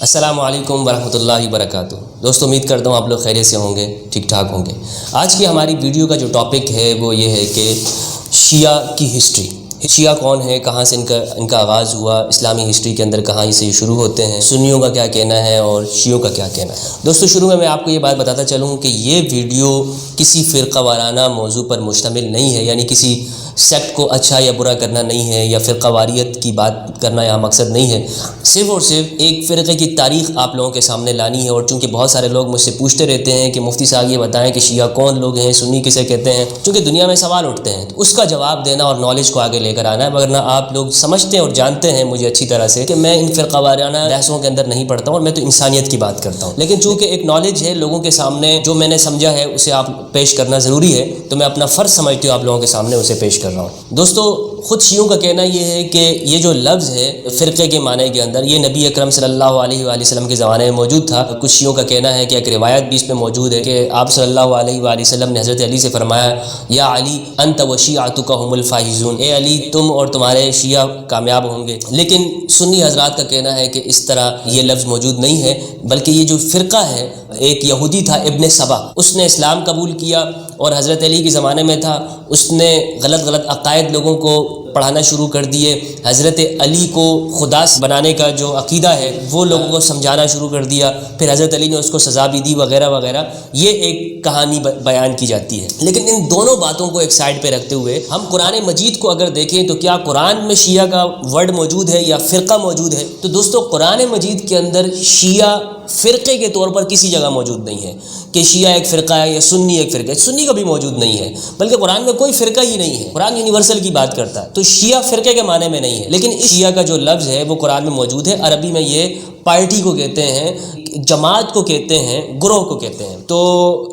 السلام علیکم ورحمۃ اللہ وبرکاتہ۔ دوستو امید کرتا ہوں آپ لوگ خیریت سے ہوں گے، ٹھیک ٹھاک ہوں گے۔ آج کی ہماری ویڈیو کا جو ٹاپک ہے وہ یہ ہے کہ شیعہ کی ہسٹری۔ شیعہ کون ہے، کہاں سے ان کا آغاز ہوا، اسلامی ہسٹری کے اندر کہاں سے یہ شروع ہوتے ہیں، سنیوں کا کیا کہنا ہے اور شیعوں کا کیا کہنا ہے۔ دوستو شروع میں آپ کو یہ بات بتاتا چلوں کہ یہ ویڈیو کسی فرقہ وارانہ موضوع پر مشتمل نہیں ہے، یعنی کسی سیکٹ کو اچھا یا برا کرنا نہیں ہے، یا فرقہ واریت کی بات کرنا یہاں مقصد نہیں ہے۔ صرف اور صرف ایک فرقے کی تاریخ آپ لوگوں کے سامنے لانی ہے۔ اور چونکہ بہت سارے لوگ مجھ سے پوچھتے رہتے ہیں کہ مفتی صاحب یہ بتائیں کہ شیعہ کون لوگ ہیں، سنی کسے کہتے ہیں، چونکہ دنیا میں سوال اٹھتے ہیں تو اس کا جواب دینا اور نالج کو آگے لے کر آنا ہے۔ ورنہ آپ لوگ سمجھتے ہیں اور جانتے ہیں مجھے اچھی طرح سے کہ میں ان فرقہ وارانہ بحثوں کے اندر نہیں پڑتا ہوں، اور میں تو انسانیت کی بات کرتا ہوں۔ لیکن چونکہ ایک نالج ہے لوگوں کے سامنے، جو میں نے سمجھا ہے اسے آپ پیش کرنا ضروری ہے، تو میں اپنا فرض سمجھتی ہوں آپ لوگوں کے سامنے اسے پیش کر رہا ہوں۔ دوستو خود شیعوں کا کہنا یہ ہے کہ یہ جو لفظ ہے فرقے کے معنی کے اندر، یہ نبی اکرم صلی اللہ علیہ وآلہ وسلم کے زمانے میں موجود تھا۔ کچھ شیعوں کا کہنا ہے کہ ایک روایت بھی اس میں موجود ہے کہ آپ صلی اللہ علیہ وآلہ وسلم نے حضرت علی سے فرمایا، یا علی انت وشیعتک هم الفائزون، اے علی تم اور تمہارے شیعہ کامیاب ہوں گے۔ لیکن سنی حضرات کا کہنا ہے کہ اس طرح یہ لفظ موجود نہیں ہے، بلکہ یہ جو فرقہ ہے، ایک یہودی تھا ابن سبا، اس نے اسلام قبول کیا اور حضرت علی کے زمانے میں تھا، اس نے غلط عقائد لوگوں کو پڑھانا شروع کر دیے۔ حضرت علی کو خدا بنانے کا جو عقیدہ ہے وہ لوگوں کو سمجھانا شروع کر دیا، پھر حضرت علی نے اس کو سزا بھی دی وغیرہ وغیرہ۔ یہ ایک کہانی بیان کی جاتی ہے۔ لیکن ان دونوں باتوں کو ایک سائڈ پہ رکھتے ہوئے ہم قرآن مجید کو اگر دیکھیں تو کیا قرآن میں شیعہ کا ورڈ موجود ہے یا فرقہ موجود ہے؟ تو دوستو قرآن مجید کے اندر شیعہ فرقے کے طور پر کسی جگہ موجود نہیں ہے کہ شیعہ ایک فرقہ ہے یا سنی ایک فرقہ ہے۔ سنی کا بھی موجود نہیں ہے، بلکہ قرآن میں کوئی فرقہ ہی نہیں ہے۔ قرآن یونیورسل کی بات کرتا ہے، تو شیعہ فرقے کے معنی میں نہیں ہے۔ لیکن اس شیعہ کا جو لفظ ہے وہ قرآن میں موجود ہے۔ عربی میں یہ پارٹی کو کہتے ہیں، جماعت کو کہتے ہیں، گروہ کو کہتے ہیں، تو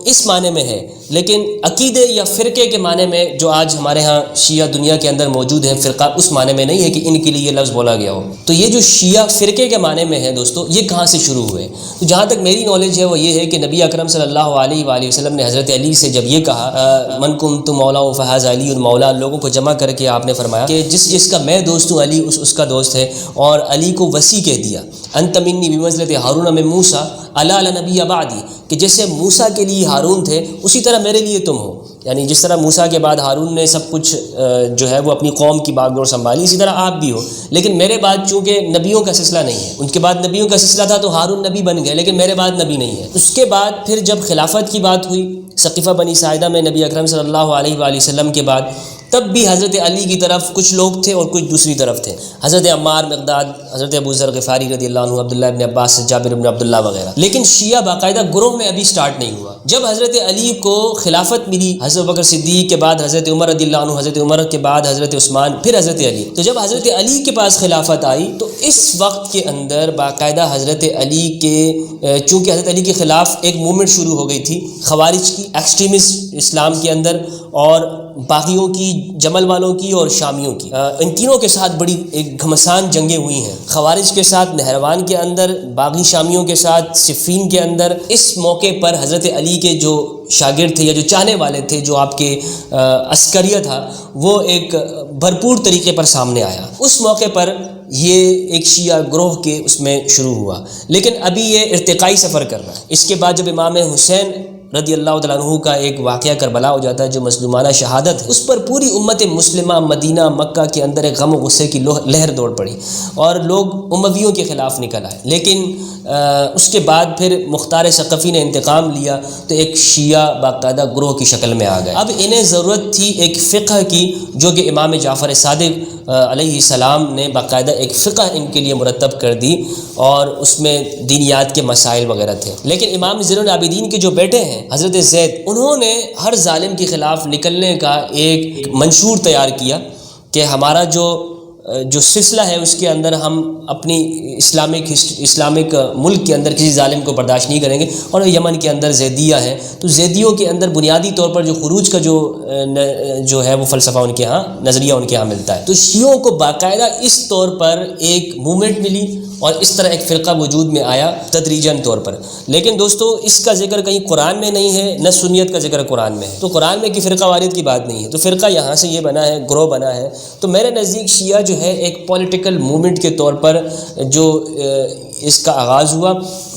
اس معنی میں ہے۔ لیکن عقیدے یا فرقے کے معنی میں جو آج ہمارے ہاں شیعہ دنیا کے اندر موجود ہے فرقہ، اس معنی میں نہیں ہے کہ ان کے لیے یہ لفظ بولا گیا ہو۔ تو یہ جو شیعہ فرقے کے معنی میں ہے دوستو، یہ کہاں سے شروع ہوئے؟ تو جہاں تک میری نالج ہے وہ یہ ہے کہ نبی اکرم صلی اللہ علیہ وآلہ وسلم نے حضرت علی سے جب یہ کہا من کنت مولا فہذا علی مولا، لوگوں کو جمع کر کے آپ نے فرمایا کہ جس کا میں دوست ہوں علی اس کا دوست ہے، اور علی کو وصی کہہ دیا، انت منی بمنزلۃ ہارون من موسیٰ الا نبی بعدی، کہ جیسے موسیٰ کے لیے ہارون تھے اسی طرح میرے لیے تم ہو۔ یعنی جس طرح موسیٰ کے بعد ہارون نے سب کچھ جو ہے وہ اپنی قوم کی باغ ڈور سنبھالی، اسی طرح آپ بھی ہو۔ لیکن میرے بعد چونکہ نبیوں کا سلسلہ نہیں ہے، ان کے بعد نبیوں کا سلسلہ تھا تو ہارون نبی بن گئے، لیکن میرے بعد نبی نہیں ہے۔ اس کے بعد پھر جب خلافت کی بات ہوئی ثقیفہ بنی ساعدہ میں نبی اکرم صلی اللہ علیہ وآلہ وسلم کے بعد، تب بھی حضرت علی کی طرف کچھ لوگ تھے اور کچھ دوسری طرف تھے، حضرت عمار، مقداد، حضرت ابو ذر غفاری رضی اللہ عنہ، عبداللہ ابن عباس، جابر ابن عبداللہ وغیرہ۔ لیکن شیعہ باقاعدہ گروہ میں ابھی سٹارٹ نہیں ہوا۔ جب حضرت علی کو خلافت ملی، حضرت بکر صدیق کے بعد حضرت عمر رضی اللہ عنہ، حضرت عمر کے بعد حضرت عثمان، پھر حضرت علی، تو جب حضرت علی کے پاس خلافت آئی تو اس وقت کے اندر باقاعدہ حضرت علی کے چونکہ حضرت علی کے خلاف ایک موومنٹ شروع ہو گئی تھی خوارج کی، ایکسٹریمسٹ اسلام کے اندر، اور باغیوں کی، جمل والوں کی اور شامیوں کی، ان تینوں کے ساتھ بڑی ایک گھمسان جنگیں ہوئی ہیں، خوارج کے ساتھ نہروان کے اندر، باغی شامیوں کے ساتھ صفین کے اندر۔ اس موقع پر حضرت علی کے جو شاگرد تھے یا جو چاہنے والے تھے، جو آپ کے عسکریہ تھا، وہ ایک بھرپور طریقے پر سامنے آیا۔ اس موقع پر یہ ایک شیعہ گروہ کے اس میں شروع ہوا، لیکن ابھی یہ ارتقائی سفر کر رہا ہے۔ اس کے بعد جب امام حسین رضی اللہ تعالیٰ عنہ کا ایک واقعہ کربلا ہو جاتا ہے جو مظلومانہ شہادت ہے، اس پر پوری امت مسلمہ مدینہ مکہ کے اندر ایک غم و غصے کی لہر دوڑ پڑی اور لوگ امویوں کے خلاف نکل آئے۔ لیکن اس کے بعد پھر مختار ثقفی نے انتقام لیا تو ایک شیعہ باقاعدہ گروہ کی شکل میں آ گئے۔ اب انہیں ضرورت تھی ایک فقہ کی، جو کہ امام جعفر صادق علیہ السلام نے باقاعدہ ایک فقہ ان کے لیے مرتب کر دی، اور اس میں دینیات کے مسائل وغیرہ تھے۔ لیکن امام زین العابدین کے جو بیٹے ہیں حضرت زید، انہوں نے ہر ظالم کے خلاف نکلنے کا ایک منشور تیار کیا کہ ہمارا جو سلسلہ ہے اس کے اندر ہم اپنی اسلامک ملک کے اندر کسی ظالم کو برداشت نہیں کریں گے۔ اور یمن کے اندر زیدیہ ہے، تو زیدیوں کے اندر بنیادی طور پر جو خروج کا جو ہے وہ فلسفہ ان کے ہاں، نظریہ ان کے ہاں ملتا ہے۔ تو شیعوں کو باقاعدہ اس طور پر ایک موومنٹ ملی اور اس طرح ایک فرقہ وجود میں آیا تدریجاً طور پر۔ لیکن دوستو اس کا ذکر کہیں قرآن میں نہیں ہے، نہ سنیت کا ذکر قرآن میں ہے، تو قرآن میں کہ فرقہ واریت کی بات نہیں ہے، تو فرقہ یہاں سے یہ بنا ہے، گروہ بنا ہے۔ تو میرے نزدیک شیعہ جو ہے ایک پولیٹیکل موومنٹ کے طور پر جو اس کا آغاز ہوا،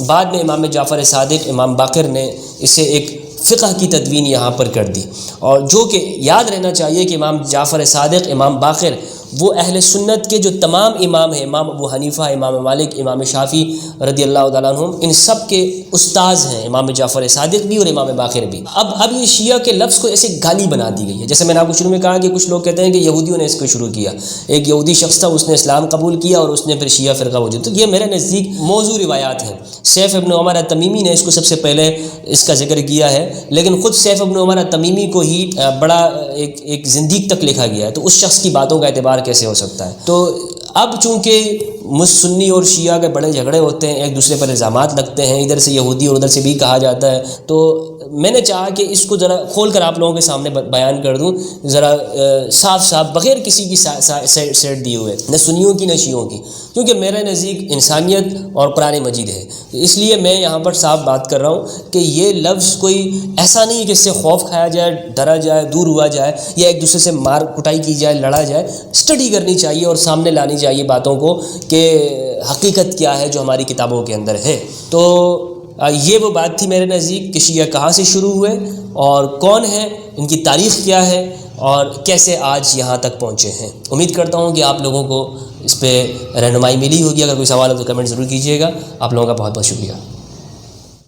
بعد میں امام جعفر صادق، امام باقر نے اسے ایک فقہ کی تدوین یہاں پر کر دی، اور جو کہ یاد رہنا چاہیے کہ امام جعفر صادق، امام باقر وہ اہل سنت کے جو تمام امام ہیں، امام ابو حنیفہ، امام مالک، امام شافعی رضی اللہ تعالیٰ عنہم، ان سب کے استاذ ہیں، امام جعفر صادق بھی اور امام باقر بھی۔ اب یہ شیعہ کے لفظ کو ایسے گالی بنا دی گئی ہے، جیسے میں نے آپ کو شروع میں کہا کہ کچھ لوگ کہتے ہیں کہ یہودیوں نے اس کو شروع کیا، ایک یہودی شخص تھا، اس نے اسلام قبول کیا اور اس نے پھر شیعہ فرقہ وجود۔ تو یہ میرے نزدیک موضوع روایات ہیں۔ سیف ابن عمر التمیمی نے اس کو سب سے پہلے اس کا ذکر کیا ہے، لیکن خود سیف ابن عمر التمیمی کو ہی بڑا ایک زندیق تک لکھا گیا ہے، تو اس شخص کی باتوں کا اعتبار کیسے ہو سکتا ہے؟ تو اب چونکہ سنی اور شیعہ کے بڑے جھگڑے ہوتے ہیں، ایک دوسرے پر الزامات لگتے ہیں، ادھر سے یہودی اور ادھر سے بھی کہا جاتا ہے، تو میں نے چاہا کہ اس کو ذرا کھول کر آپ لوگوں کے سامنے بیان کر دوں، ذرا صاف صاف، بغیر کسی کی سیٹ دیے ہوئے، نہ سنیوں کی نہ شیعوں کی، کیونکہ میرے نزدیک انسانیت اور قرآن مجید ہے، اس لیے میں یہاں پر صاف بات کر رہا ہوں کہ یہ لفظ کوئی ایسا نہیں کہ اس سے خوف کھایا جائے، ڈرا جائے، دور ہوا جائے، یا ایک دوسرے سے مار کٹائی کی جائے، لڑا جائے۔ اسٹڈی کرنی چاہیے اور سامنے لانی چاہیے باتوں کو کہ حقیقت کیا ہے جو ہماری کتابوں کے اندر ہے۔ تو یہ وہ بات تھی میرے نزدیک کہ شیعہ کہاں سے شروع ہوئے اور کون ہے، ان کی تاریخ کیا ہے اور کیسے آج یہاں تک پہنچے ہیں۔ امید کرتا ہوں کہ آپ لوگوں کو اس پہ رہنمائی ملی ہوگی۔ اگر کوئی سوال ہو تو کمنٹ ضرور کیجیے گا۔ آپ لوگوں کا بہت بہت شکریہ۔